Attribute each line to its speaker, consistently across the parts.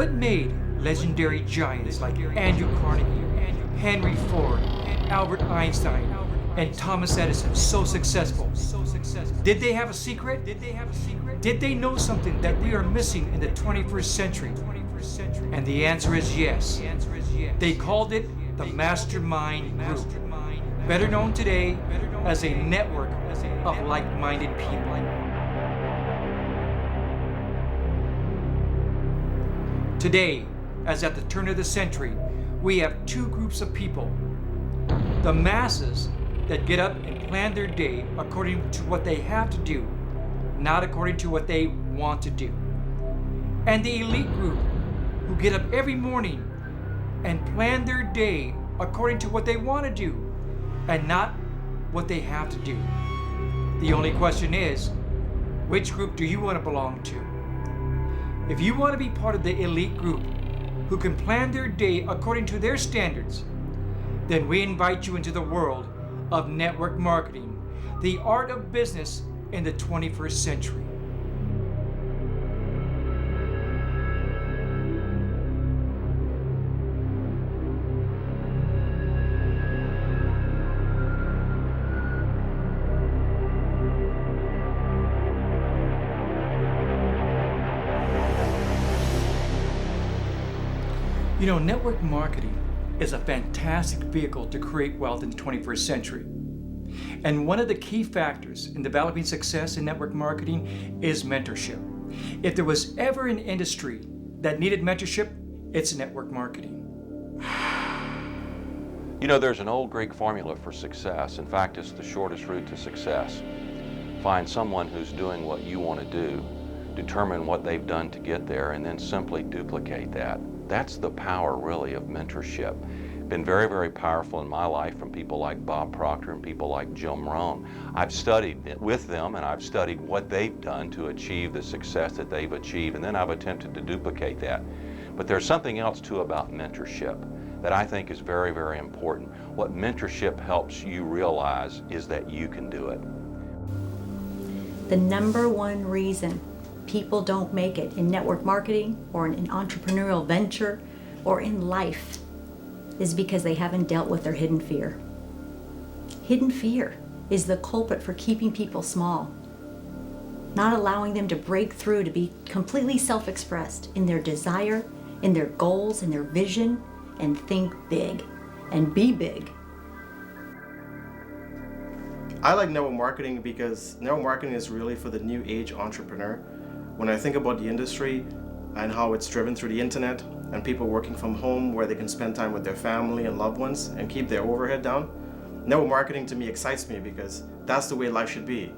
Speaker 1: What made legendary giants like Andrew Carnegie, Henry Ford, Albert Einstein, and Thomas Edison so successful? Did they have a secret? Did they know something that we are missing in the 21st century? And the answer is yes. They called it the Mastermind Group, better known today as a network of like-minded people. Today, as at the turn of the century, we have two groups of people. The masses that get up and plan their day according to what they have to do, not according to what they want to do. And the elite group who get up every morning and plan their day according to what they want to do and not what they have to do. The only question is, which group do you want to belong to? If you want to be part of the elite group who can plan their day according to their standards, then we invite you into the world of network marketing, the art of business in the 21st century. You know, network marketing is a fantastic vehicle to create wealth in the 21st century. And one of the key factors in developing success in network marketing is mentorship. If there was ever an industry that needed mentorship, it's network marketing.
Speaker 2: You know, there's an old Greek formula for success. In fact, it's the shortest route to success. Find someone who's doing what you want to do, determine what they've done to get there, and then simply duplicate that. That's the power, really, of mentorship. Been very, very powerful in my life from people like Bob Proctor and people like Jill Marone. I've studied with them and I've studied what they've done to achieve the success that they've achieved, and then I've attempted to duplicate that. But there's something else too about mentorship that I think is very, very important. What mentorship helps you realize is that you can do it.
Speaker 3: The number one reason people don't make it in network marketing or in an entrepreneurial venture or in life is because they haven't dealt with their hidden fear. Hidden fear is the culprit for keeping people small, not allowing them to break through to be completely self-expressed in their desire, in their goals, in their vision, and think big and be big.
Speaker 4: I like network marketing because network marketing is really for the new age entrepreneur. When I think about the industry and how it's driven through the internet and people working from home where they can spend time with their family and loved ones and keep their overhead down, network marketing to me excites me because that's the way life should be.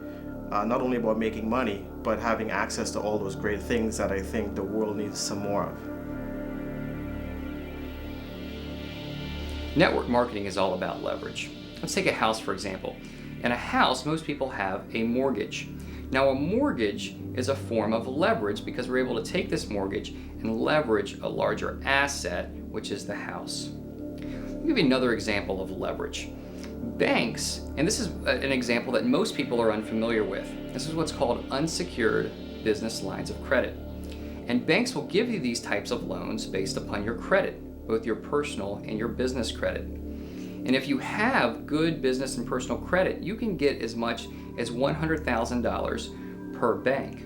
Speaker 4: Not only about making money, but having access to all those great things that I think the world needs some more of.
Speaker 5: Network marketing is all about leverage. Let's take a house, for example. In a house, most people have a mortgage. Now, a mortgage is a form of leverage because we're able to take this mortgage and leverage a larger asset, which is the house. I'll give you another example of leverage. Banks, and this is an example that most people are unfamiliar with. This is what's called unsecured business lines of credit. And banks will give you these types of loans based upon your credit, both your personal and your business credit. And if you have good business and personal credit, you can get as much as $100,000 per bank.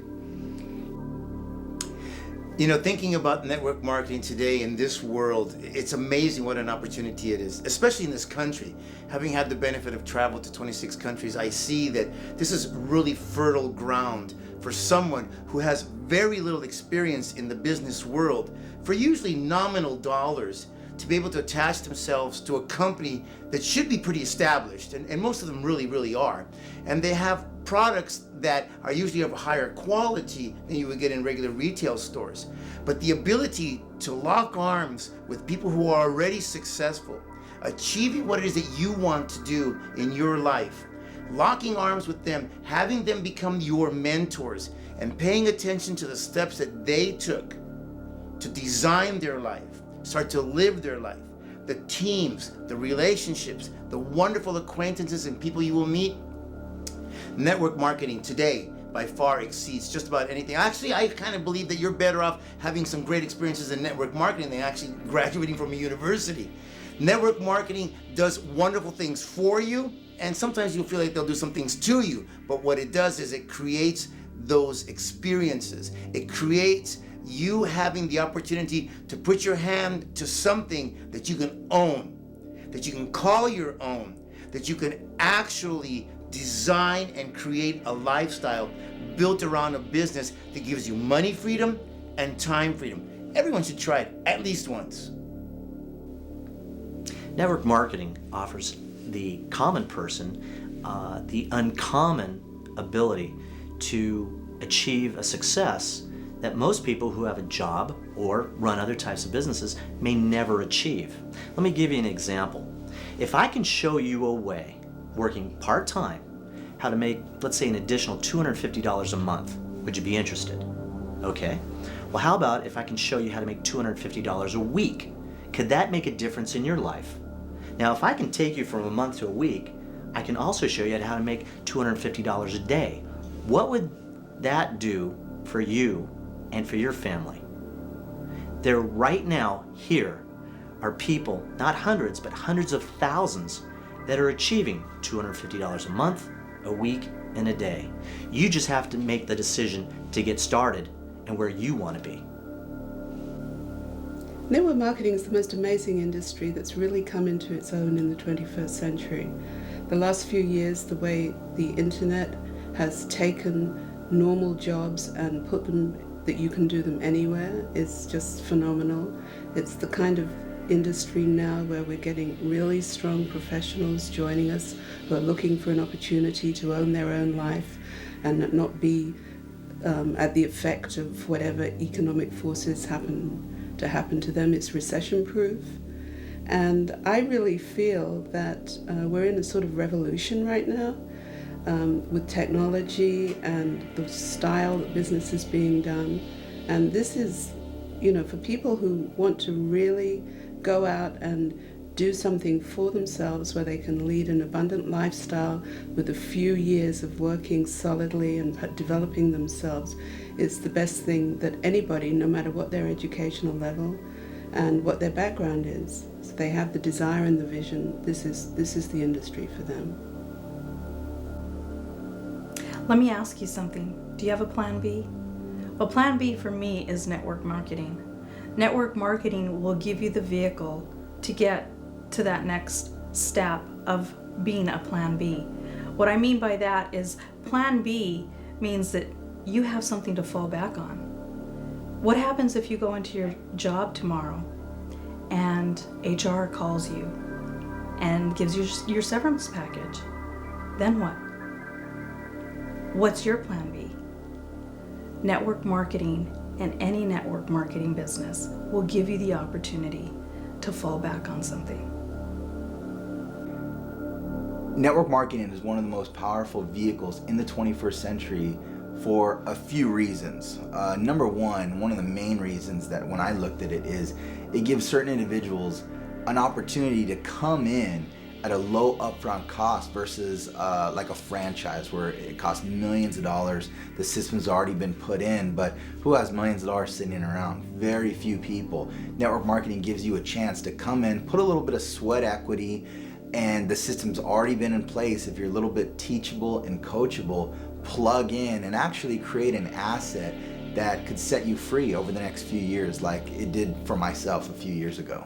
Speaker 6: You know, thinking about network marketing today in this world, it's amazing what an opportunity it is, especially in this country. Having had the benefit of travel to 26 countries, I see that this is really fertile ground for someone who has very little experience in the business world, for usually nominal dollars, to be able to attach themselves to a company that should be pretty established, and most of them really are. And they have products that are usually of a higher quality than you would get in regular retail stores. But the ability to lock arms with people who are already successful, achieving what it is that you want to do in your life, locking arms with them, having them become your mentors, and paying attention to the steps that they took to design their life, start to live their life, the teams, the relationships, the wonderful acquaintances and people you will meet. Network marketing today by far exceeds just about anything. Actually, I kind of believe that you're better off having some great experiences in network marketing than actually graduating from a university. Network marketing does wonderful things for you, and sometimes you'll feel like they'll do some things to you, but what it does is it creates those experiences. It creates you having the opportunity to put your hand to something that you can own, that you can call your own, that you can actually design and create a lifestyle built around a business that gives you money freedom and time freedom. Everyone should try it at least once.
Speaker 7: Network marketing offers the common person the uncommon ability to achieve a success that most people who have a job or run other types of businesses may never achieve. Let me give you an example. If I can show you a way, working part-time, how to make, let's say, an additional $250 a month, would you be interested? Okay. Well, how about if I can show you how to make $250 a week? Could that make a difference in your life? Now, if I can take you from a month to a week, I can also show you how to make $250 a day. What would that do for you and for your family? There right now, here, are people, not hundreds, but hundreds of thousands, that are achieving $250 a month, a week, and a day. You just have to make the decision to get started and where you want to be.
Speaker 8: Network marketing is the most amazing industry that's really come into its own in the 21st century. The last few years, the way the internet has taken normal jobs and put them, that you can do them anywhere, is just phenomenal. It's the kind of industry now where we're getting really strong professionals joining us who are looking for an opportunity to own their own life and not be at the effect of whatever economic forces happen to them. It's recession proof. And I really feel that we're in a sort of revolution right now with technology and the style that business is being done. And this is, for people who want to really go out and do something for themselves where they can lead an abundant lifestyle with a few years of working solidly and developing themselves, is the best thing that anybody, no matter what their educational level and what their background is, if they have the desire and the vision, this is the industry for them.
Speaker 9: Let me ask you something. Do you have a plan B? Well, plan B for me is network marketing. Network marketing will give you the vehicle to get to that next step of being a plan B. What I mean by that is plan B means that you have something to fall back on. What happens if you go into your job tomorrow and HR calls you and gives you your severance package? Then what? What's your plan B? Network marketing and any network marketing business will give you the opportunity to fall back on something.
Speaker 10: Network marketing is one of the most powerful vehicles in the 21st century for a few reasons. Number one of the main reasons that when I looked at it is it gives certain individuals an opportunity to come in at a low upfront cost versus like a franchise where it costs millions of dollars. The system's already been put in, but who has millions of dollars sitting around? Very few people. Network marketing gives you a chance to come in, put a little bit of sweat equity, and the system's already been in place. If you're a little bit teachable and coachable, plug in and actually create an asset that could set you free over the next few years, like it did for myself a few years ago.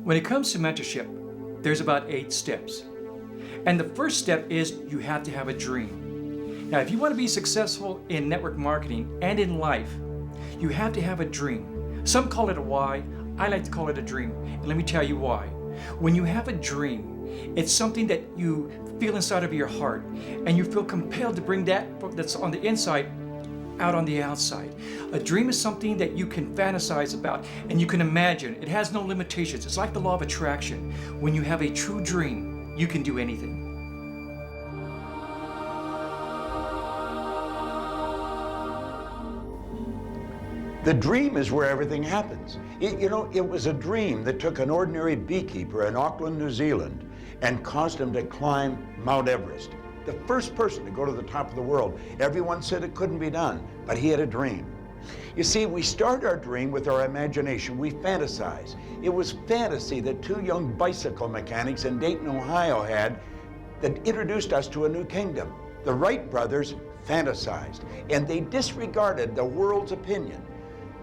Speaker 1: When it comes to mentorship, there's about 8 steps. And the first step is you have to have a dream. Now, if you want to be successful in network marketing and in life, you have to have a dream. Some call it a why. I like to call it a dream. And let me tell you why. When you have a dream, it's something that you feel inside of your heart, and you feel compelled to bring that that's on the inside out on the outside. A dream is something that you can fantasize about and you can imagine. It has no limitations. It's like the law of attraction. When you have a true dream, you can do anything.
Speaker 11: The dream is where everything happens. It was a dream that took an ordinary beekeeper in Auckland, New Zealand, and caused him to climb Mount Everest. the first person to go to the top of the world. Everyone said it couldn't be done, but he had a dream. You see, we start our dream with our imagination. We fantasize. It was fantasy that two young bicycle mechanics in Dayton, Ohio had that introduced us to a new kingdom. The Wright brothers fantasized, and they disregarded the world's opinion.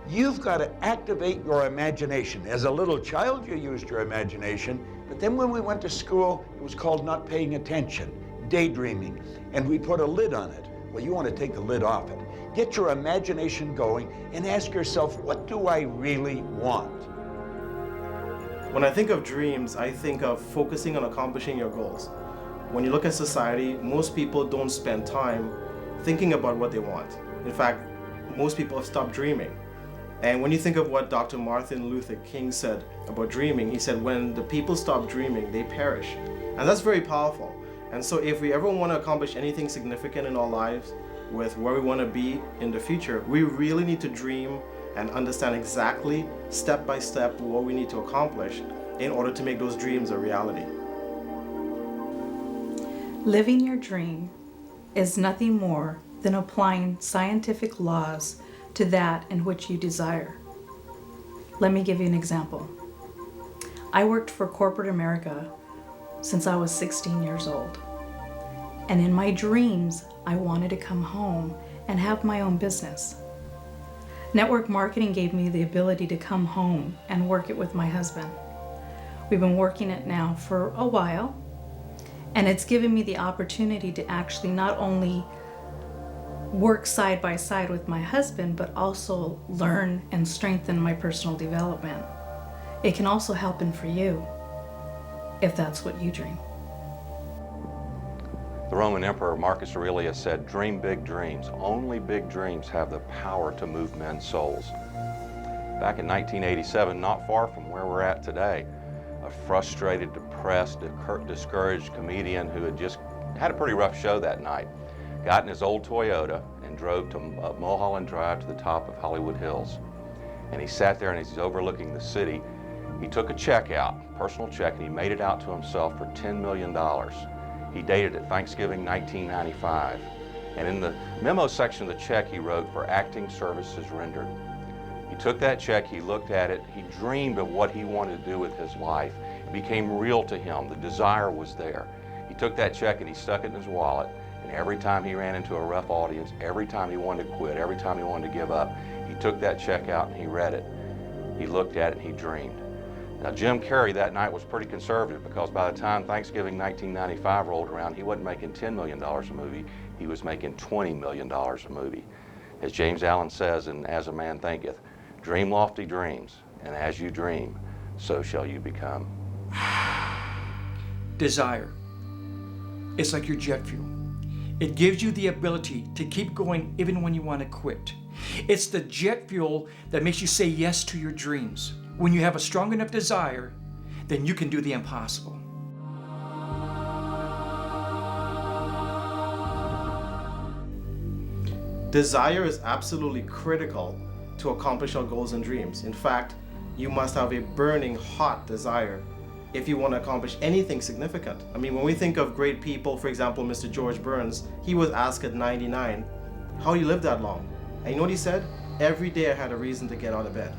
Speaker 11: You've got to activate your imagination. As a little child, you used your imagination, but then when we went to school, it was called not paying attention, daydreaming, and we put a lid on it. Well, you want to take the lid off it. Get your imagination going and ask yourself, what do I really want?
Speaker 4: When I think of dreams, I think of focusing on accomplishing your goals. When you look at society, most people don't spend time thinking about what they want. In fact, most people have stopped dreaming. And when you think of what Dr. Martin Luther King said about dreaming, he said, when the people stop dreaming, they perish. And that's very powerful. And so if we ever want to accomplish anything significant in our lives with where we want to be in the future, we really need to dream and understand exactly, step by step, what we need to accomplish in order to make those dreams a reality.
Speaker 9: Living your dream is nothing more than applying scientific laws to that in which you desire. Let me give you an example. I worked for corporate America since I was 16 years old. And in my dreams, I wanted to come home and have my own business. Network marketing gave me the ability to come home and work it with my husband. We've been working it now for a while, and it's given me the opportunity to actually not only work side by side with my husband, but also learn and strengthen my personal development. It can also happen for you, if that's what you dream.
Speaker 2: The Roman Emperor Marcus Aurelius said, "Dream big dreams. Only big dreams have the power to move men's souls." Back in 1987, not far from where we're at today, a frustrated, depressed, discouraged comedian who had just had a pretty rough show that night got in his old Toyota and drove to Mulholland Drive to the top of Hollywood Hills. And he sat there and as he's overlooking the city, he took a check out, personal check, and he made it out to himself for $10 million. He dated it Thanksgiving 1995. And in the memo section of the check, he wrote, "For acting services rendered." He took that check, he looked at it, he dreamed of what he wanted to do with his life. It became real to him. The desire was there. He took that check and he stuck it in his wallet. And every time he ran into a rough audience, every time he wanted to quit, every time he wanted to give up, he took that check out and he read it. He looked at it and he dreamed. Now, Jim Carrey that night was pretty conservative because by the time Thanksgiving 1995 rolled around, he wasn't making $10 million a movie, he was making $20 million a movie. As James Allen says in As a Man Thinketh, "Dream lofty dreams, and as you dream, so shall you become."
Speaker 1: Desire. It's like your jet fuel. It gives you the ability to keep going even when you want to quit. It's the jet fuel that makes you say yes to your dreams. When you have a strong enough desire, then you can do the impossible.
Speaker 4: Desire is absolutely critical to accomplish our goals and dreams. In fact, you must have a burning hot desire if you want to accomplish anything significant. I mean, when we think of great people, for example, Mr. George Burns, he was asked at 99, how he lived that long. And you know what he said? Every day I had a reason to get out of bed.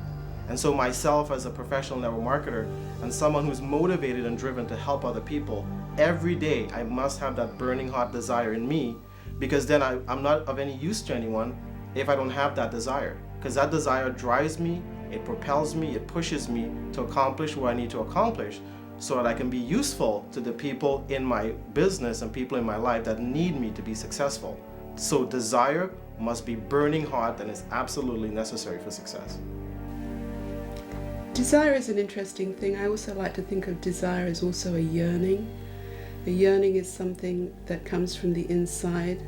Speaker 4: And so myself as a professional network marketer and someone who's motivated and driven to help other people, every day I must have that burning hot desire in me, because then I'm not of any use to anyone if I don't have that desire. Because that desire drives me, it propels me, it pushes me to accomplish what I need to accomplish so that I can be useful to the people in my business and people in my life that need me to be successful. So desire must be burning hot and is absolutely necessary for success.
Speaker 8: Desire is an interesting thing. I also like to think of desire as also a yearning. A yearning is something that comes from the inside,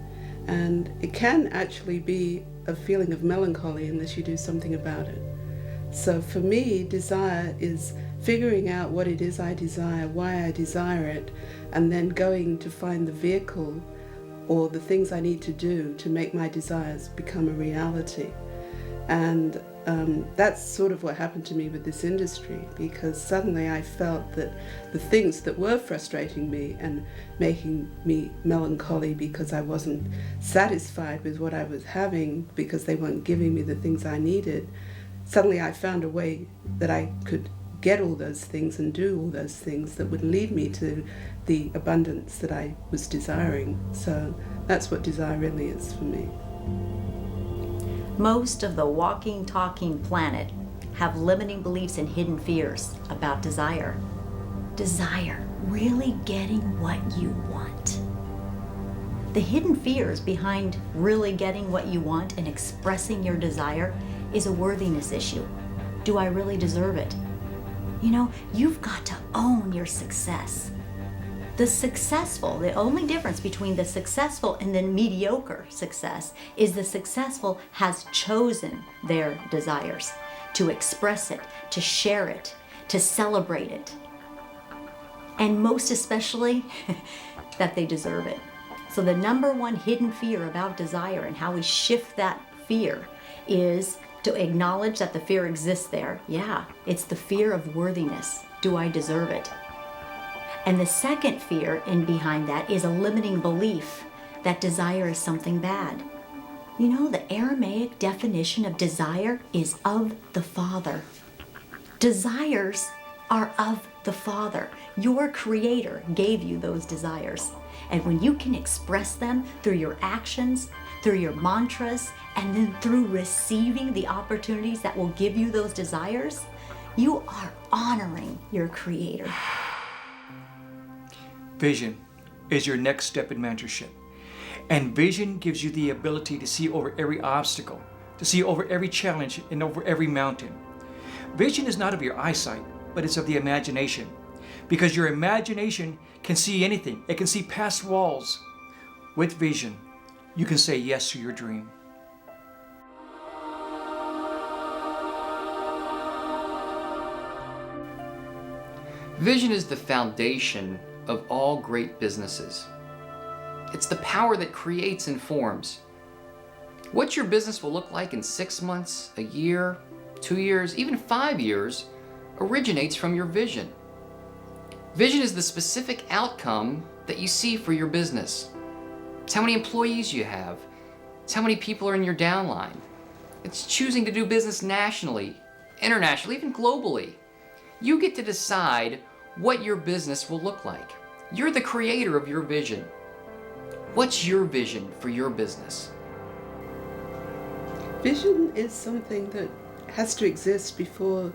Speaker 8: and it can actually be a feeling of melancholy unless you do something about it. So for me, desire is figuring out what it is I desire, why I desire it, and then going to find the vehicle or the things I need to do to make my desires become a reality. And that's sort of what happened to me with this industry, because suddenly I felt that the things that were frustrating me and making me melancholy because I wasn't satisfied with what I was having, because they weren't giving me the things I needed, suddenly I found a way that I could get all those things and do all those things that would lead me to the abundance that I was desiring. So that's what desire really is for me.
Speaker 3: Most of the walking, talking planet have limiting beliefs and hidden fears about desire. Desire, really getting what you want. The hidden fears behind really getting what you want and expressing your desire is a worthiness issue. Do I really deserve it? You know, you've got to own your success. The successful, the only difference between the successful and the mediocre success is the successful has chosen their desires, to express it, to share it, to celebrate it. And most especially, that they deserve it. So the number one hidden fear about desire and how we shift that fear is to acknowledge that the fear exists there. Yeah, it's the fear of worthiness. Do I deserve it? And the second fear in behind that is a limiting belief that desire is something bad. You know, the Aramaic definition of desire is of the Father. Desires are of the Father. Your Creator gave you those desires. And when you can express them through your actions, through your mantras, and then through receiving the opportunities that will give you those desires, you are honoring your Creator.
Speaker 1: Vision is your next step in mentorship. And vision gives you the ability to see over every obstacle, to see over every challenge and over every mountain. Vision is not of your eyesight, but it's of the imagination. Because your imagination can see anything. It can see past walls. With vision, you can say yes to your dream.
Speaker 5: Vision is the foundation of all great businesses. It's the power that creates and forms. What your business will look like in 6 months, a year, 2 years, even 5 years originates from your vision. Vision is the specific outcome that you see for your business. It's how many employees you have. It's how many people are in your downline. It's choosing to do business nationally, internationally, even globally. You get to decide what your business will look like. You're the creator of your vision. What's your vision for your business?
Speaker 8: Vision is something that has to exist before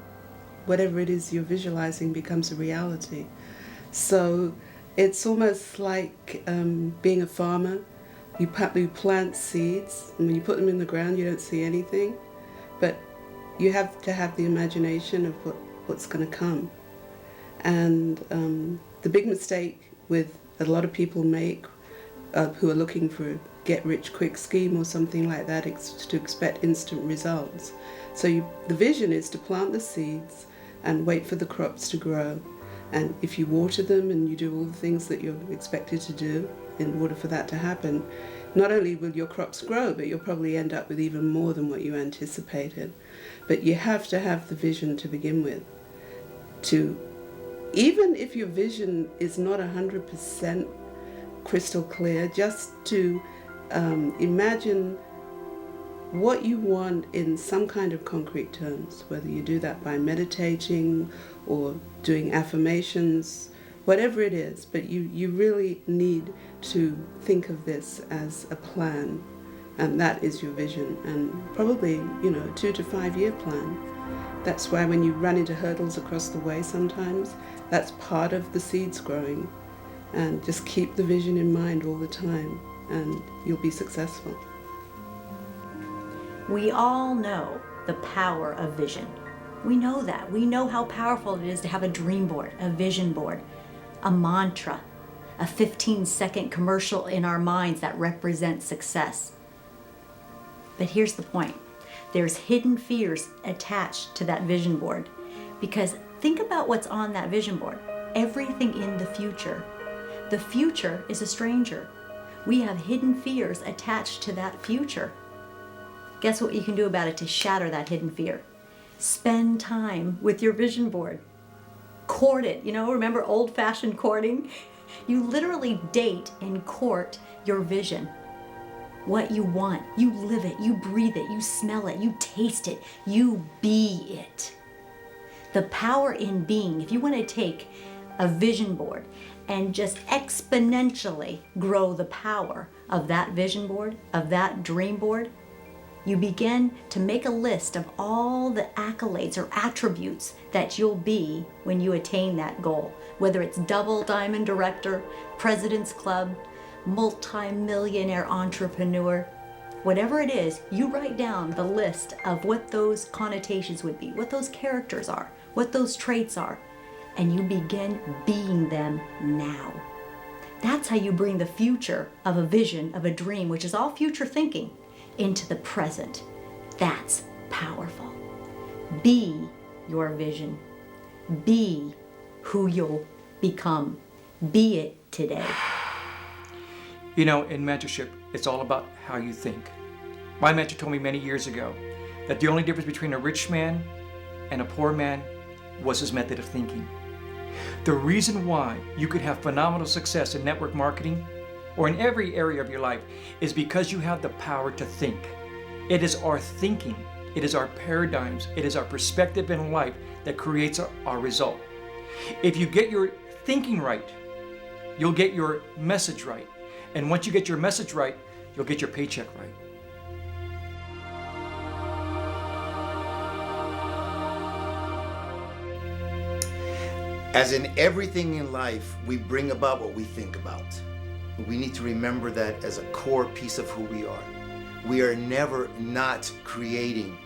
Speaker 8: whatever it is you're visualizing becomes a reality. So it's almost like being a farmer. You plant seeds, and when you put them in the ground, you don't see anything. But you have to have the imagination of what's going to come. And the big mistake with a lot of people make who are looking for a get-rich-quick scheme or something like that is to expect instant results. So the vision is to plant the seeds and wait for the crops to grow. And if you water them and you do all the things that you're expected to do in order for that to happen, not only will your crops grow, but you'll probably end up with even more than what you anticipated. But you have to have the vision to begin with. Even if your vision is not 100% crystal clear, just to imagine what you want in some kind of concrete terms, whether you do that by meditating or doing affirmations, whatever it is, but you really need to think of this as a plan, and that is your vision, and probably, a 2 to 5 year plan. That's why when you run into hurdles across the way sometimes, that's part of the seeds growing. And just keep the vision in mind all the time, and you'll be successful.
Speaker 3: We all know the power of vision. We know that. We know how powerful it is to have a dream board, a vision board, a mantra, a 15-second commercial in our minds that represents success. But here's the point. There's hidden fears attached to that vision board. Because think about what's on that vision board. Everything in the future. The future is a stranger. We have hidden fears attached to that future. Guess what you can do about it to shatter that hidden fear? Spend time with your vision board. Court it. Remember old-fashioned courting? You literally date and court your vision. What you want. You live it. You breathe it. You smell it. You taste it. You be it. The power in being. If you want to take a vision board and just exponentially grow the power of that vision board, of that dream board, you begin to make a list of all the accolades or attributes that you'll be when you attain that goal. Whether it's double diamond director, president's club, multi-millionaire entrepreneur, whatever it is, you write down the list of what those connotations would be, what those characters are, what those traits are, and you begin being them now. That's how you bring the future of a vision, of a dream, which is all future thinking, into the present. That's powerful. Be your vision. Be who you'll become. Be it today.
Speaker 1: In mentorship, it's all about how you think. My mentor told me many years ago that the only difference between a rich man and a poor man was his method of thinking. The reason why you could have phenomenal success in network marketing or in every area of your life is because you have the power to think. It is our thinking, it is our paradigms, it is our perspective in life that creates our result. If you get your thinking right, you'll get your message right. And once you get your message right, you'll get your paycheck right.
Speaker 6: As in everything in life, we bring about what we think about. We need to remember that as a core piece of who we are. We are never not creating.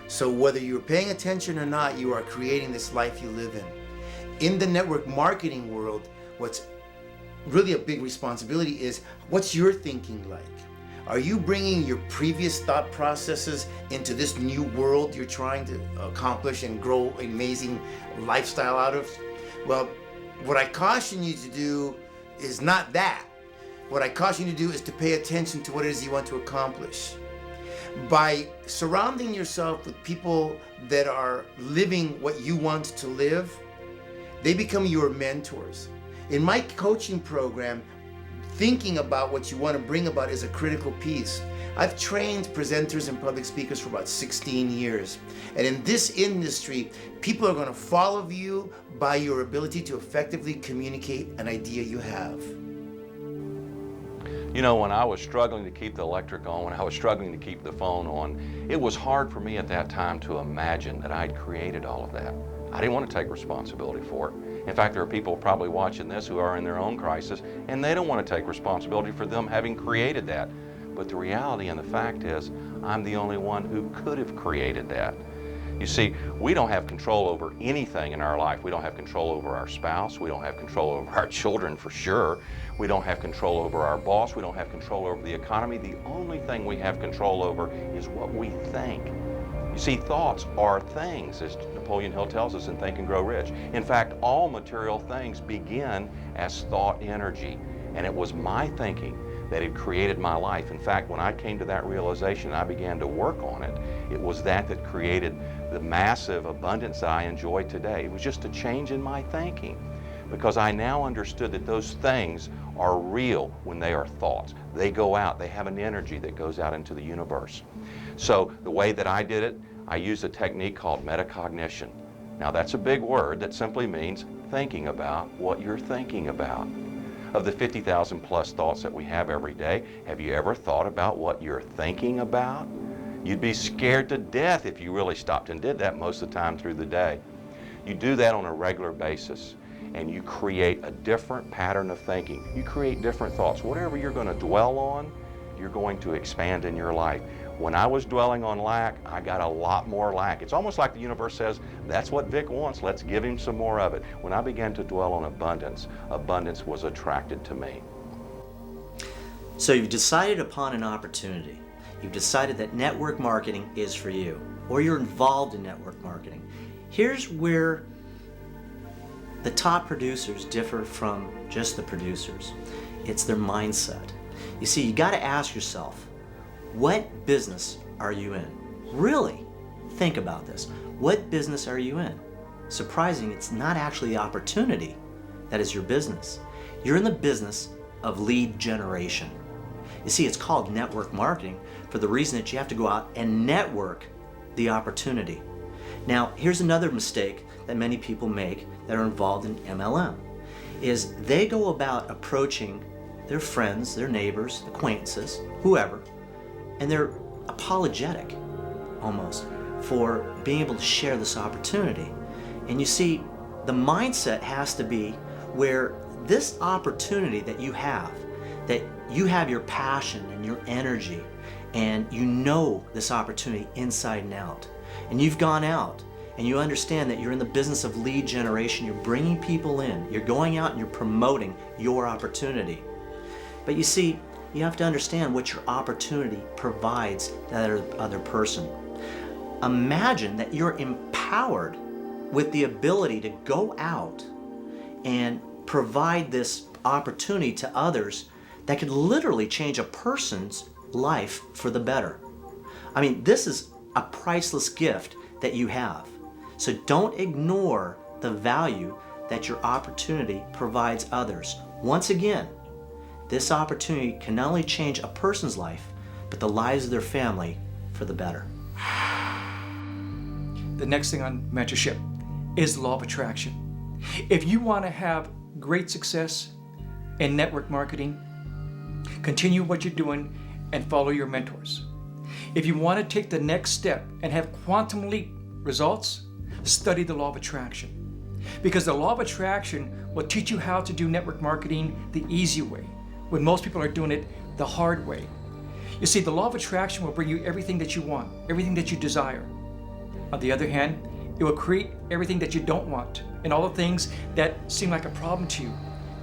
Speaker 6: So whether you're paying attention or not, you are creating this life you live in. In the network marketing world, what's really a big responsibility is, what's your thinking like? Are you bringing your previous thought processes into this new world you're trying to accomplish and grow an amazing lifestyle out of? Well, what I caution you to do is not that. What I caution you to do is to pay attention to what it is you want to accomplish. By surrounding yourself with people that are living what you want to live, they become your mentors. In my coaching program, thinking about what you want to bring about is a critical piece. I've trained presenters and public speakers for about 16 years. And in this industry, people are going to follow you by your ability to effectively communicate an idea you have.
Speaker 2: When I was struggling to keep the electric on, when I was struggling to keep the phone on, it was hard for me at that time to imagine that I'd created all of that. I didn't want to take responsibility for it. In fact, there are people probably watching this who are in their own crisis, and they don't want to take responsibility for them having created that. But the reality and the fact is, I'm the only one who could have created that. You see, we don't have control over anything in our life. We don't have control over our spouse. We don't have control over our children for sure. We don't have control over our boss. We don't have control over the economy. The only thing we have control over is what we think. You see, thoughts are things, as Napoleon Hill tells us in Think and Grow Rich. In fact, all material things begin as thought energy. And it was my thinking that had created my life. In fact, when I came to that realization and I began to work on it, it was that created the massive abundance that I enjoy today. It was just a change in my thinking, because I now understood that those things are real when they are thoughts. They go out, they have an energy that goes out into the universe. So the way that I did it, I used a technique called metacognition. Now that's a big word that simply means thinking about what you're thinking about. Of the 50,000 plus thoughts that we have every day, have you ever thought about what you're thinking about? You'd be scared to death if you really stopped and did that most of the time through the day. You do that on a regular basis, and you create a different pattern of thinking. You create different thoughts. Whatever you're going to dwell on, you're going to expand in your life. When I was dwelling on lack, I got a lot more lack. It's almost like the universe says, that's what Vic wants, let's give him some more of it. When I began to dwell on abundance, abundance was attracted to me.
Speaker 7: So you've decided upon an opportunity. You've decided that network marketing is for you, or you're involved in network marketing. Here's where the top producers differ from just the producers. It's their mindset. You see, you got to ask yourself, what business are you in? Really, think about this. What business are you in? Surprising, it's not actually the opportunity that is your business. You're in the business of lead generation. You see, it's called network marketing for the reason that you have to go out and network the opportunity. Now, here's another mistake that many people make that are involved in MLM, is they go about approaching their friends, their neighbors, acquaintances, whoever, and they're apologetic almost for being able to share this opportunity. And you see, the mindset has to be where this opportunity that you have your passion and your energy, and you know this opportunity inside and out. And you've gone out and you understand that you're in the business of lead generation. You're bringing people in. You're going out and you're promoting your opportunity. But you see, you have to understand what your opportunity provides that other person. Imagine that you're empowered with the ability to go out and provide this opportunity to others that could literally change a person's life for the better. I mean, this is a priceless gift that you have. So don't ignore the value that your opportunity provides others. Once again, this opportunity can not only change a person's life, but the lives of their family for the better.
Speaker 1: The next thing on mentorship is the law of attraction. If you want to have great success in network marketing, continue what you're doing and follow your mentors. If you want to take the next step and have quantum leap results, study the law of attraction. Because the law of attraction will teach you how to do network marketing the easy way, when most people are doing it the hard way. You see, the law of attraction will bring you everything that you want, everything that you desire. On the other hand, it will create everything that you don't want, and all the things that seem like a problem to you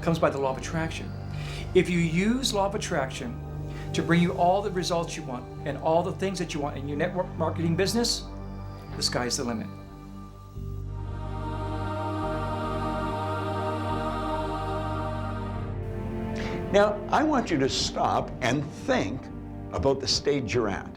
Speaker 1: comes by the law of attraction. If you use law of attraction to bring you all the results you want and all the things that you want in your network marketing business, the sky's the limit.
Speaker 11: Now, I want you to stop and think about the stage you're at.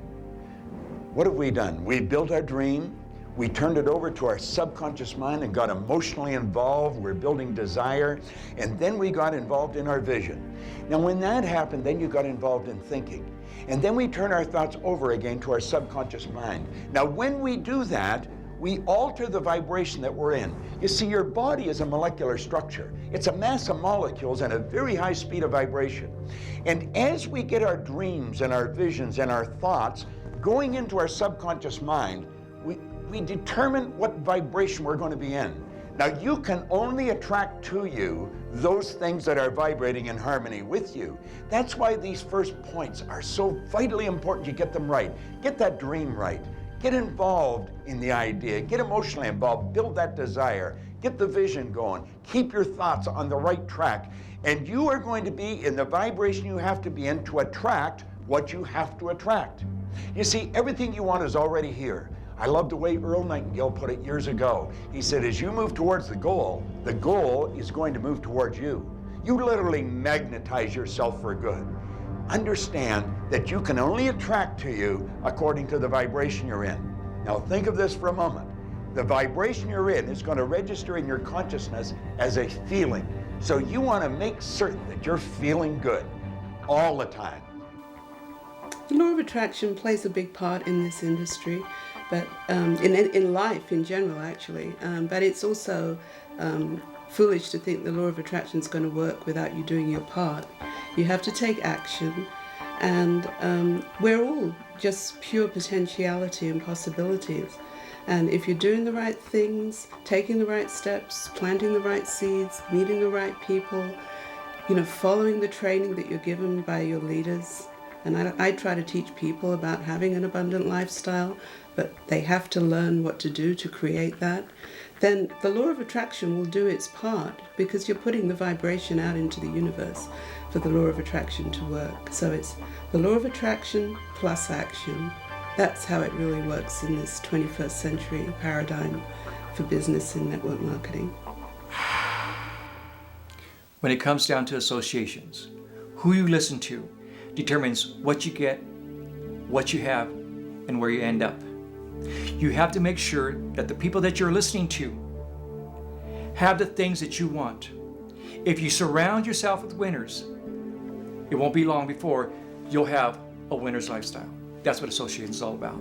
Speaker 11: What have we done? We built our dream. We turned it over to our subconscious mind and got emotionally involved. We're building desire. And then we got involved in our vision. Now, when that happened, then you got involved in thinking. And then we turn our thoughts over again to our subconscious mind. Now, when we do that, we alter the vibration that we're in. You see, your body is a molecular structure. It's a mass of molecules and a very high speed of vibration. And as we get our dreams and our visions and our thoughts going into our subconscious mind, we determine what vibration we're going to be in. Now, you can only attract to you those things that are vibrating in harmony with you. That's why these first points are so vitally important you get them right. Get that dream right. Get involved in the idea. Get emotionally involved. Build that desire. Get the vision going. Keep your thoughts on the right track. And you are going to be in the vibration you have to be in to attract what you have to attract. You see, everything you want is already here. I love the way Earl Nightingale put it years ago. He said, as you move towards the goal is going to move towards you. You literally magnetize yourself for good. Understand that you can only attract to you according to the vibration you're in. Now think of this for a moment. The vibration you're in is going to register in your consciousness as a feeling. So you want to make certain that you're feeling good all the time.
Speaker 8: The law of attraction plays a big part in this industry, but in life in general, actually. But it's also foolish to think the law of attraction is going to work without you doing your part. You have to take action, and we're all just pure potentiality and possibilities. And if you're doing the right things, taking the right steps, planting the right seeds, meeting the right people, following the training that you're given by your leaders. And I try to teach people about having an abundant lifestyle, but they have to learn what to do to create that. Then the law of attraction will do its part, because you're putting the vibration out into the universe for the law of attraction to work. So it's the law of attraction plus action. That's how it really works in this 21st century paradigm for business and network marketing.
Speaker 1: When it comes down to associations, who you listen to determines what you get, what you have, and where you end up. You have to make sure that the people that you're listening to have the things that you want. If you surround yourself with winners, it won't be long before you'll have a winner's lifestyle. That's what association is all about.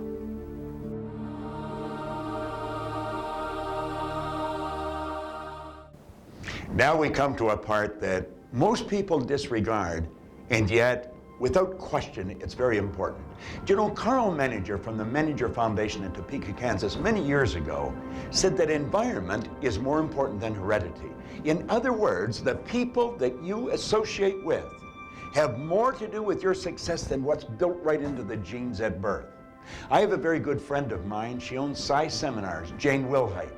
Speaker 11: Now we come to a part that most people disregard, and yet, without question, it's very important. Do you know, Carl Menninger from the Menninger Foundation in Topeka, Kansas, many years ago, said that environment is more important than heredity. In other words, the people that you associate with have more to do with your success than what's built right into the genes at birth. I have a very good friend of mine. She owns Psi Seminars, Jane Wilhite.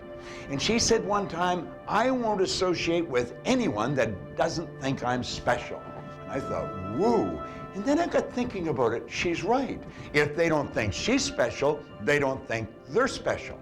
Speaker 11: And she said one time, I won't associate with anyone that doesn't think I'm special. And I thought, woo. And then I got thinking about it. She's right. If they don't think she's special, they don't think they're special.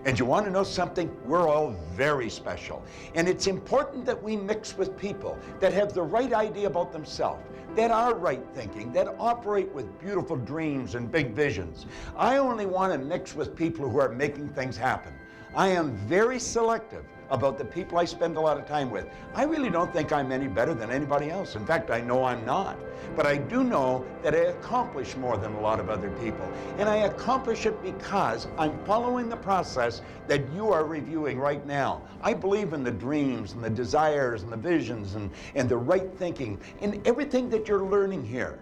Speaker 11: And you want to know something? We're all very special. And it's important that we mix with people that have the right idea about themselves, that are right thinking, that operate with beautiful dreams and big visions. I only want to mix with people who are making things happen. I am very selective about the people I spend a lot of time with. I really don't think I'm any better than anybody else. In fact, I know I'm not. But I do know that I accomplish more than a lot of other people. And I accomplish it because I'm following the process that you are reviewing right now. I believe in the dreams and the desires and the visions and the right thinking and everything that you're learning here.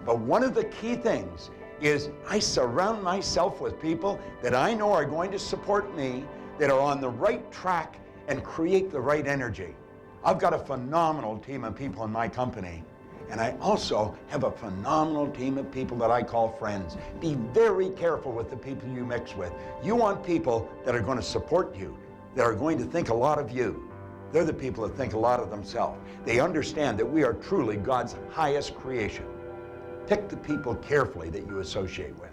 Speaker 11: But one of the key things is I surround myself with people that I know are going to support me, that are on the right track and create the right energy. I've got a phenomenal team of people in my company, and I also have a phenomenal team of people that I call friends. Be very careful with the people you mix with. You want people that are going to support you, that are going to think a lot of you. They're the people that think a lot of themselves. They understand that we are truly God's highest creation. Pick the people carefully that you associate with.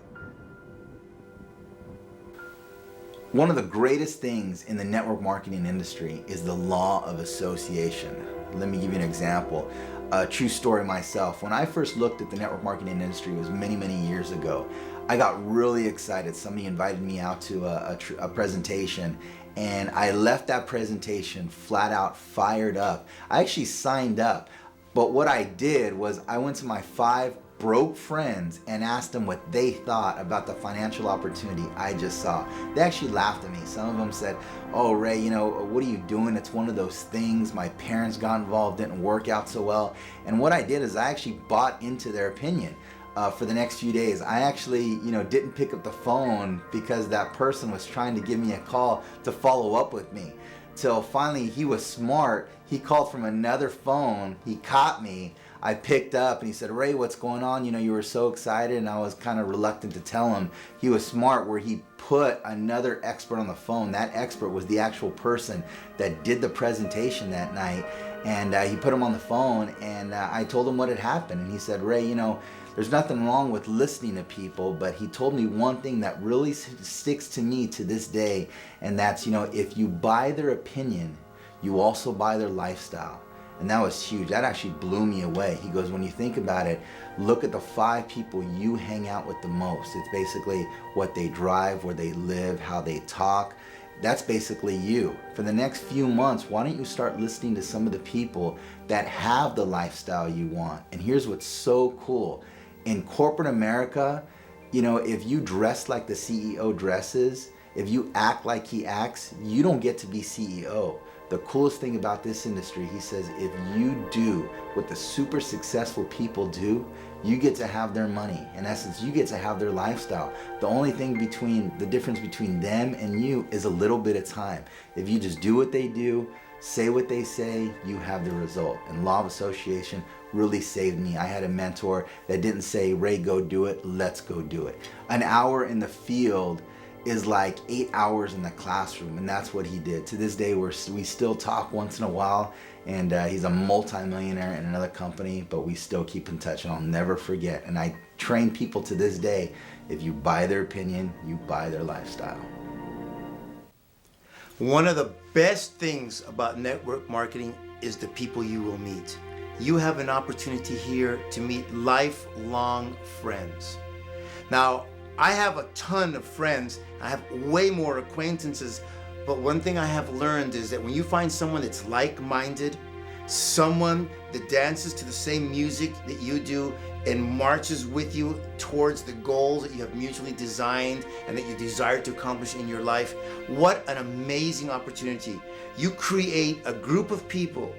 Speaker 10: One of the greatest things in the network marketing industry is the law of association. Let me give you an example. A true story myself. When I first looked at the network marketing industry, it was many, many years ago. I got really excited. Somebody invited me out to a presentation, and I left that presentation flat out fired up. I actually signed up, but what I did was I went to my 5 broke friends and asked them what they thought about the financial opportunity I just saw. They actually laughed at me. Some of them said, oh, Ray, you know, what are you doing? It's one of those things. My parents got involved, didn't work out so well. And what I did is I actually bought into their opinion. For the next few days, I actually, didn't pick up the phone because that person was trying to give me a call to follow up with me. Till finally he was smart. He called from another phone. He caught me. I picked up and he said, Ray, what's going on? You were so excited, and I was kind of reluctant to tell him. He was smart where he put another expert on the phone. That expert was the actual person that did the presentation that night. And he put him on the phone, and I told him what had happened. And he said, Ray, there's nothing wrong with listening to people, but he told me one thing that really sticks to me to this day, and that's, if you buy their opinion, you also buy their lifestyle. And that was huge. That actually blew me away. He goes, when you think about it, look at the 5 people you hang out with the most. It's basically what they drive, where they live, how they talk. That's basically you. For the next few months, why don't you start listening to some of the people that have the lifestyle you want? And here's what's so cool. In corporate America, if you dress like the CEO dresses, if you act like he acts, you don't get to be CEO. The coolest thing about this industry, he says, if you do what the super successful people do, you get to have their money. In essence, you get to have their lifestyle. The only thing the difference between them and you is a little bit of time. If you just do what they do, say what they say, you have the result. And law of association really saved me. I had a mentor that didn't say, Ray, go do it, let's go do it. An hour in the field is like 8 hours in the classroom, and that's what he did. To this day, we still talk once in a while, and he's a multi-millionaire in another company, but we still keep in touch, and I'll never forget. And I train people to this day, if you buy their opinion, you buy their lifestyle.
Speaker 6: One of the best things about network marketing is the people you will meet. You have an opportunity here to meet lifelong friends. Now, I have a ton of friends. I have way more acquaintances. But one thing I have learned is that when you find someone that's like-minded, someone that dances to the same music that you do and marches with you towards the goals that you have mutually designed and that you desire to accomplish in your life, what an amazing opportunity. You create a group of people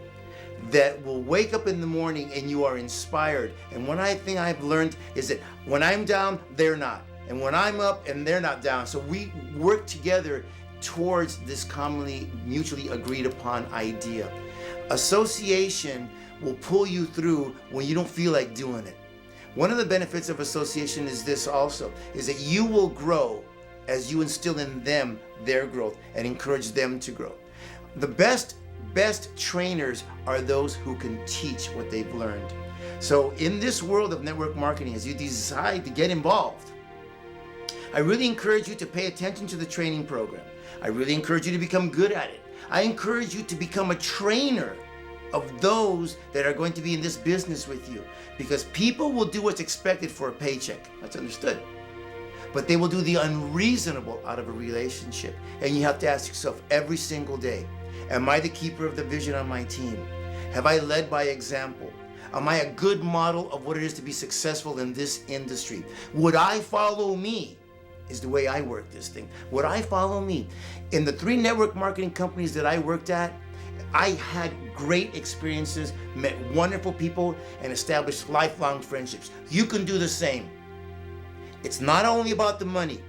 Speaker 6: that will wake up in the morning and you are inspired. And one thing I've learned is that when I'm down, they're not. And when I'm up and they're not down. So we work together towards this commonly, mutually agreed upon idea. Association will pull you through when you don't feel like doing it. One of the benefits of association is this also, is that you will grow as you instill in them their growth and encourage them to grow. The best trainers are those who can teach what they've learned. So in this world of network marketing, as you decide to get involved, I really encourage you to pay attention to the training program. I really encourage you to become good at it. I encourage you to become a trainer of those that are going to be in this business with you, because people will do what's expected for a paycheck. That's understood. But they will do the unreasonable out of a relationship. And you have to ask yourself every single day, am I the keeper of the vision on my team? Have I led by example? Am I a good model of what it is to be successful in this industry? Would I follow me? Is the way I work this thing. Would I follow me? In the 3 network marketing companies that I worked at, I had great experiences, met wonderful people, and established lifelong friendships. You can do the same. It's not only about the money,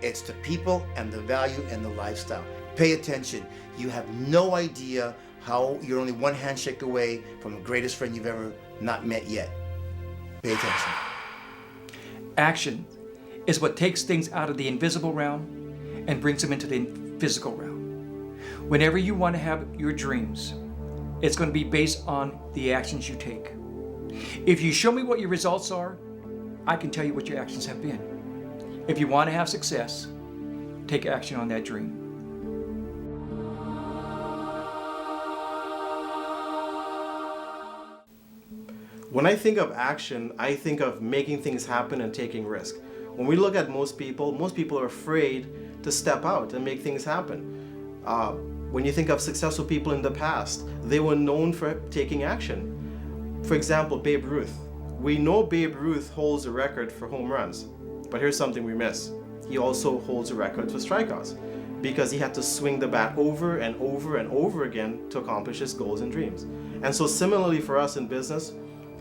Speaker 6: it's the people and the value and the lifestyle. Pay attention. You have no idea how you're only one handshake away from the greatest friend you've ever not met yet. Pay attention.
Speaker 1: Action is what takes things out of the invisible realm and brings them into the physical realm. Whenever you want to have your dreams, it's going to be based on the actions you take. If you show me what your results are, I can tell you what your actions have been. If you want to have success, take action on that dream.
Speaker 4: When I think of action, I think of making things happen and taking risk. When we look at most people are afraid to step out and make things happen. When you think of successful people in the past, they were known for taking action. For example, Babe Ruth. We know Babe Ruth holds a record for home runs, but here's something we miss. He also holds a record for strikeouts because he had to swing the bat over and over and over again to accomplish his goals and dreams. And so similarly for us in business,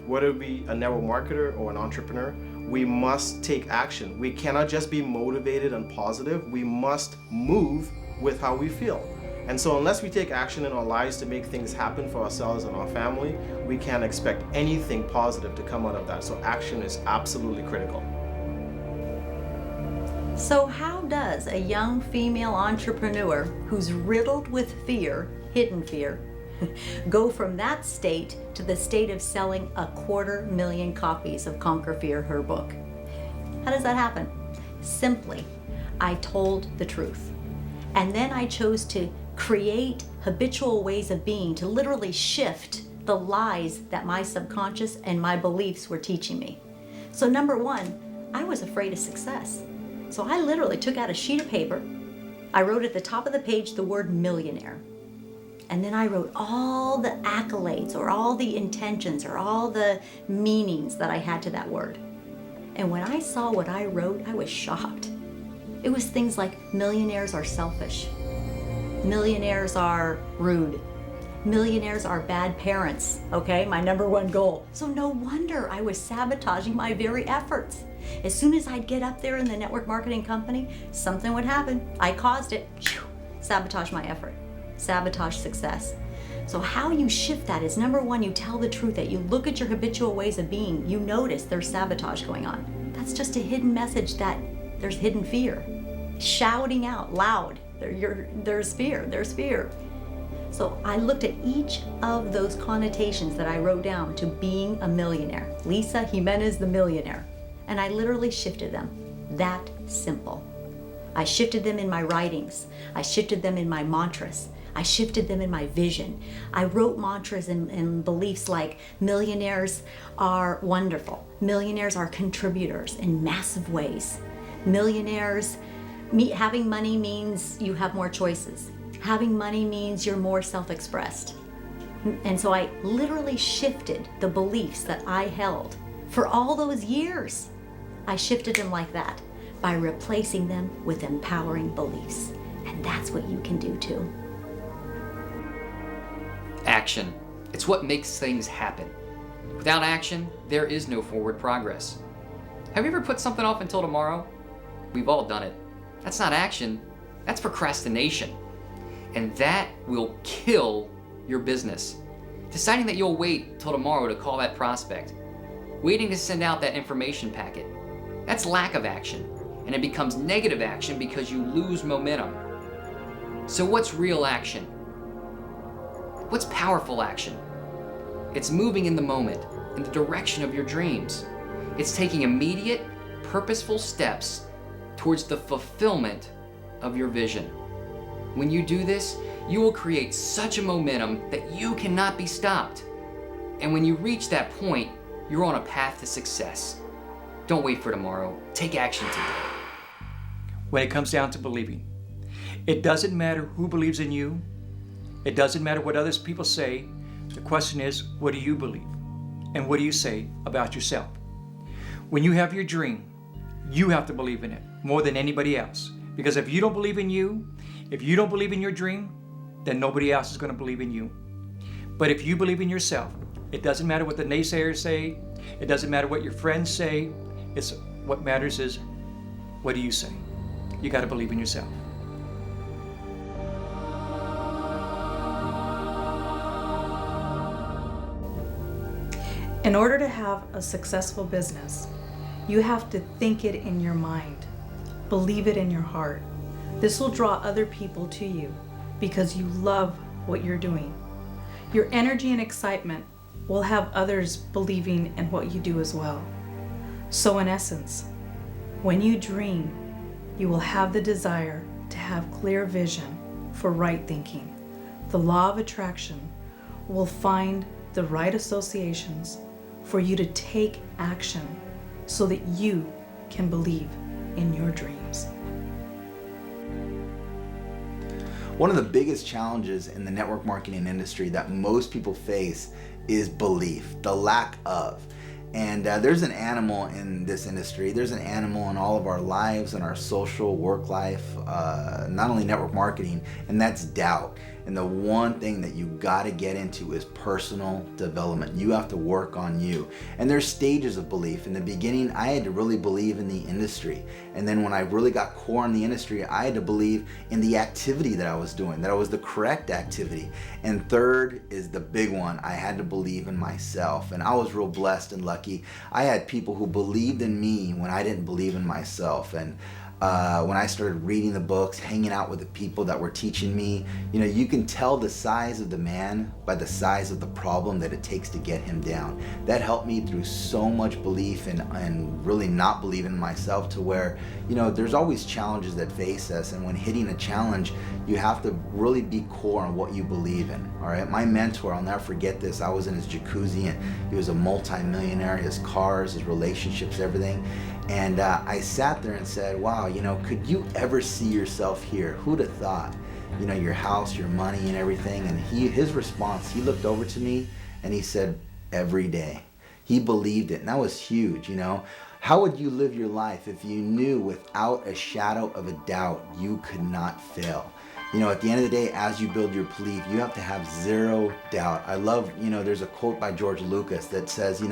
Speaker 4: whether it be a network marketer or an entrepreneur, we must take action. We cannot just be motivated and positive. We must move with how we feel. And so unless we take action in our lives to make things happen for ourselves and our family, we can't expect anything positive to come out of that. So action is absolutely critical.
Speaker 3: So how does a young female entrepreneur who's riddled with fear, hidden fear, go from that state to the state of selling 250,000 copies of Conquer Fear, her book? How does that happen? Simply, I told the truth. And then I chose to create habitual ways of being, to literally shift the lies that my subconscious and my beliefs were teaching me. So number one, I was afraid of success. So I literally took out a sheet of paper. I wrote at the top of the page the word millionaire. And then I wrote all the accolades or all the intentions or all the meanings that I had to that word. And when I saw what I wrote, I was shocked. It was things like millionaires are selfish. Millionaires are rude. Millionaires are bad parents, okay? My number one goal. So no wonder I was sabotaging my very efforts. As soon as I'd get up there in the network marketing company, something would happen. I caused it. Sabotage my effort. Sabotage success. So how you shift that is number one, you tell the truth, that you look at your habitual ways of being, you notice there's sabotage going on. That's just a hidden message that there's hidden fear. Shouting out loud, there's fear, there's fear. So I looked at each of those connotations that I wrote down to being a millionaire. Lisa Jimenez, the millionaire. And I literally shifted them. That simple. I shifted them in my writings. I shifted them in my mantras. I shifted them in my vision. I wrote mantras and beliefs like millionaires are wonderful. Millionaires are contributors in massive ways. millionaires. Having money means you have more choices. Having money means you're more self-expressed. And so I literally shifted the beliefs that I held for all those years. I shifted them like that by replacing them with empowering beliefs. And that's what you can do too.
Speaker 5: Action. It's what makes things happen. Without action, there is no forward progress. Have you ever put something off until tomorrow? We've all done it. That's not action, that's procrastination. And that will kill your business. Deciding that you'll wait till tomorrow to call that prospect, waiting to send out that information packet, that's lack of action. And it becomes negative action because you lose momentum. So what's real action? What's powerful action? It's moving in the moment, in the direction of your dreams. It's taking immediate, purposeful steps towards the fulfillment of your vision. When you do this, you will create such a momentum that you cannot be stopped. And when you reach that point, you're on a path to success. Don't wait for tomorrow. Take action today.
Speaker 1: When it comes down to believing, it doesn't matter who believes in you. It doesn't matter what others people say. The question is, what do you believe? And what do you say about yourself? When you have your dream, you have to believe in it more than anybody else. Because if you don't believe in you, if you don't believe in your dream, then nobody else is going to believe in you. But if you believe in yourself, it doesn't matter what the naysayers say. It doesn't matter what your friends say. It's what matters is, what do you say? You got to believe in yourself.
Speaker 9: In order to have a successful business, you have to think it in your mind, believe it in your heart. This will draw other people to you because you love what you're doing. Your energy and excitement will have others believing in what you do as well. So in essence, when you dream, you will have the desire to have clear vision for right thinking. The law of attraction will find the right associations for you to take action so that you can believe in your dreams.
Speaker 10: One of the biggest challenges in the network marketing industry that most people face is belief, the lack of. And there's an animal in this industry, there's an animal in all of our lives and our social work life, not only network marketing, and that's doubt. And the one thing that you got to get into is personal development. You have to work on you. And there's stages of belief. In the beginning, I had to really believe in the industry. And then when I really got core in the industry, I had to believe in the activity that I was doing, that I was the correct activity. And third is the big one. I had to believe in myself. And I was real blessed and lucky. I had people who believed in me when I didn't believe in myself. And when I started reading the books, hanging out with the people that were teaching me, you can tell the size of the man by the size of the problem that it takes to get him down. That helped me through so much belief and really not believing in myself, to where, there's always challenges that face us. And when hitting a challenge, you have to really be core on what you believe in. All right. My mentor, I'll never forget this. I was in his jacuzzi and he was a multi-millionaire, his cars, his relationships, everything. And I sat there and said, wow, could you ever see yourself here? Who'd have thought? Your house, your money and everything. And his response, he looked over to me and he said, every day. He believed it. And that was huge, How would you live your life if you knew without a shadow of a doubt you could not fail? At the end of the day, as you build your belief, you have to have zero doubt. I love, there's a quote by George Lucas that says,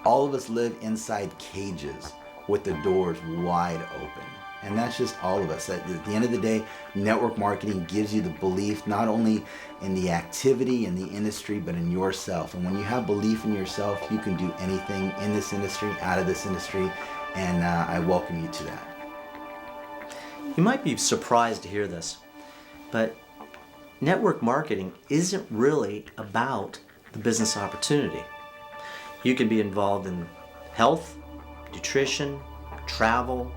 Speaker 10: all of us live inside cages with the doors wide open. And that's just all of us. At the end of the day, network marketing gives you the belief not only in the activity in the industry, but in yourself. And when you have belief in yourself, you can do anything in this industry, out of this industry, and I welcome you to that.
Speaker 7: You might be surprised to hear this, but network marketing isn't really about the business opportunity. You can be involved in health, nutrition, travel,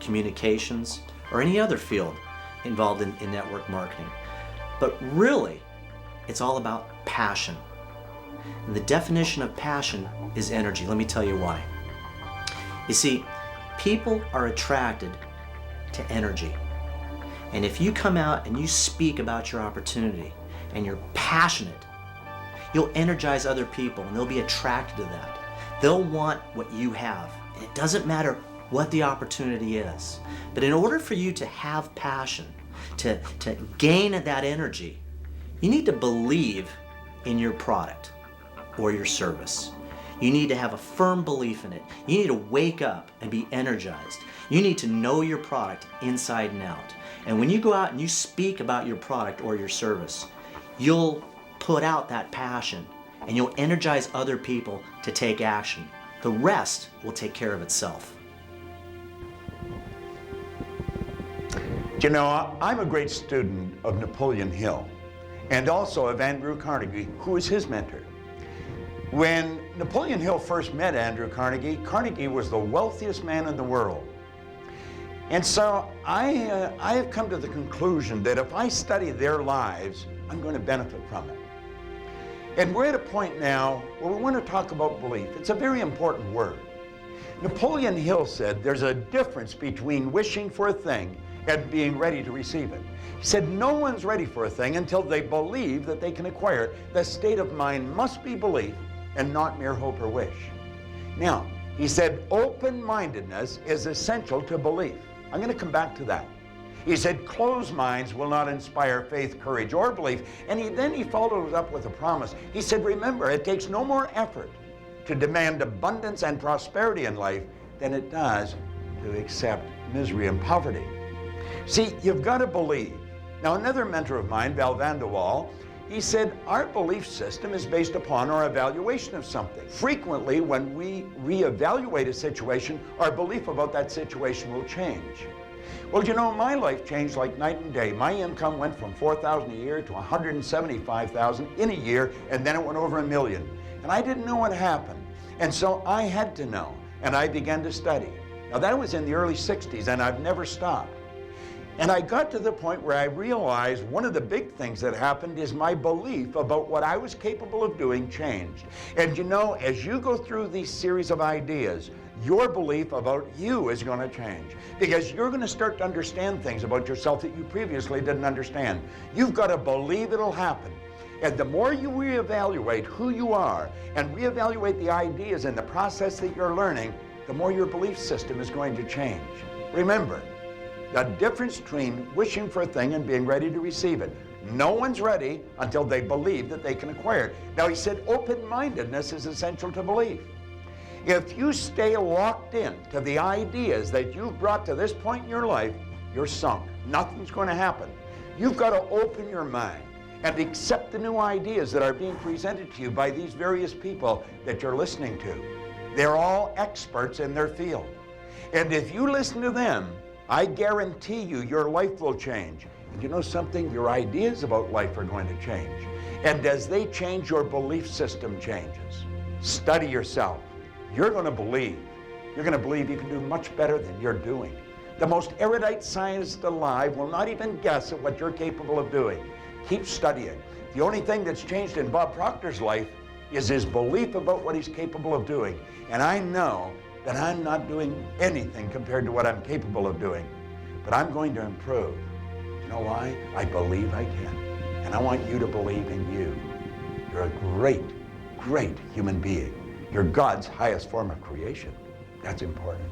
Speaker 7: communications, or any other field involved in network marketing. But really, it's all about passion. And the definition of passion is energy. Let me tell you why. You see, People are attracted to energy. And if you come out and you speak about your opportunity and you're passionate, you'll energize other people and they'll be attracted to that. They'll want what you have. And it doesn't matter what the opportunity is. But in order for you to have passion, to gain that energy, you need to believe in your product or your service. You need to have a firm belief in it. You need to wake up and be energized. You need to know your product inside and out. And when you go out and you speak about your product or your service, you'll put out that passion and you'll energize other people to take action. The rest will take care of itself.
Speaker 11: You know, I'm a great student of Napoleon Hill and also of Andrew Carnegie, who was his mentor. When Napoleon Hill first met Andrew Carnegie, Carnegie was the wealthiest man in the world. And so I have come to the conclusion that if I study their lives, I'm going to benefit from it. And we're at a point now where we want to talk about belief. It's a very important word. Napoleon Hill said there's a difference between wishing for a thing and being ready to receive it. He said no one's ready for a thing until they believe that they can acquire it. The state of mind must be belief and not mere hope or wish. Now, he said open-mindedness is essential to belief. I'm going to come back to that. He said closed minds will not inspire faith, courage, or belief. And then he followed it up with a promise. He said, remember, it takes no more effort to demand abundance and prosperity in life than it does to accept misery and poverty. See, you've got to believe. Now, another mentor of mine, Val Van de Waal, he said, our belief system is based upon our evaluation of something. Frequently, when we reevaluate a situation, our belief about that situation will change. Well, you know, my life changed like night and day. My income went from $4,000 a year to $175,000 in a year, and then it went over $1 million. And I didn't know what happened. And so I had to know, and I began to study. Now, that was in the early 60s, and I've never stopped. And I got to the point where I realized one of the big things that happened is my belief about what I was capable of doing changed. And you know, as you go through these series of ideas, your belief about you is going to change, because you're going to start to understand things about yourself that you previously didn't understand. You've got to believe it'll happen. And the more you reevaluate who you are and reevaluate the ideas and the process that you're learning, the more your belief system is going to change. Remember, the difference between wishing for a thing and being ready to receive it. No one's ready until they believe that they can acquire it. Now, he said open-mindedness is essential to belief. If you stay locked in to the ideas that you've brought to this point in your life, you're sunk. Nothing's going to happen. You've got to open your mind and accept the new ideas that are being presented to you by these various people that you're listening to. They're all experts in their field. And if you listen to them, I guarantee you your life will change. And you know something? Your ideas about life are going to change. And as they change, your belief system changes. Study yourself. You're going to believe. You're going to believe you can do much better than you're doing. The most erudite scientist alive will not even guess at what you're capable of doing. Keep studying. The only thing that's changed in Bob Proctor's life is his belief about what he's capable of doing. And I know that I'm not doing anything compared to what I'm capable of doing. But I'm going to improve. You know why? I believe I can. And I want you to believe in you. You're a great, great human being. You're God's highest form of creation. That's important.